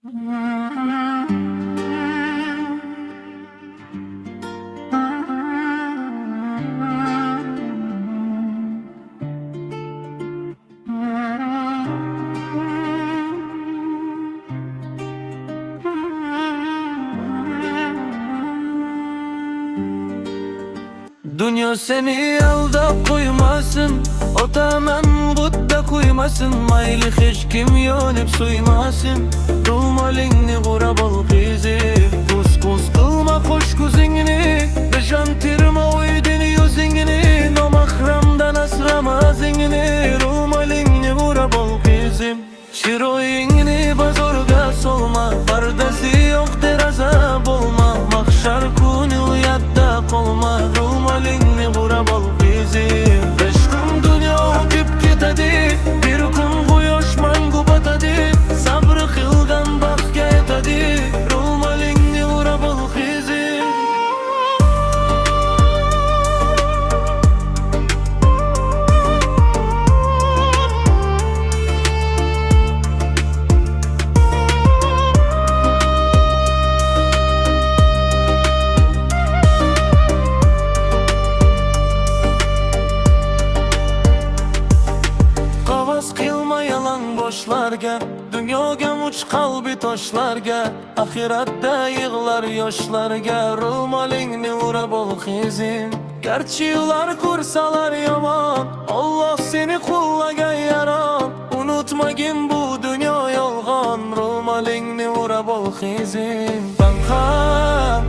Dünya seni aldap koymasın, otaman butta koymasın. Mayli hiç kim yönüp suymasın. Rumalingni kurab ol kızı, kus kus kılma hoş kuzingini. Beşantirma uydini yüzingini, no mahramdan asrama zingini. Rumalingni kurab ol kızım, şiroyingini bazorga solma. Pardası yok teraza bolma, mahşar kunil yadda kolma. Rumalingni kurab ol kızım. Beş gün dünya öpüp gitadi, bir gün koyoş mangu batadi. Sabrı kılgan bakya etadi, rumalingni kurab ol kızım. Kavas kılma yalan boşlarga, dünyoga muç kalbi toşlarga. Ahiratda yığlar yoshlarga, rumalingni urab ol kızım. Gerçi ular kursalar yaman, Allah seni kullagan yaran. Unutmagin bu dünya yolgan, rumalingni urab ol kızım. Banka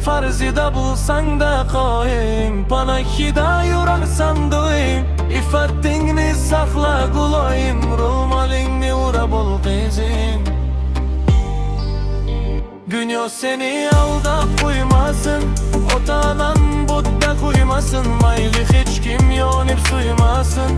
farzida bulsan da qoyim, panakida yurarsan doyim. İffetingni sakla kulayim, rumalingni urab ol kızım. Dünya seni aldap koymasın, otanan butta koymasın. Mayli hiç kim yonip suymasın.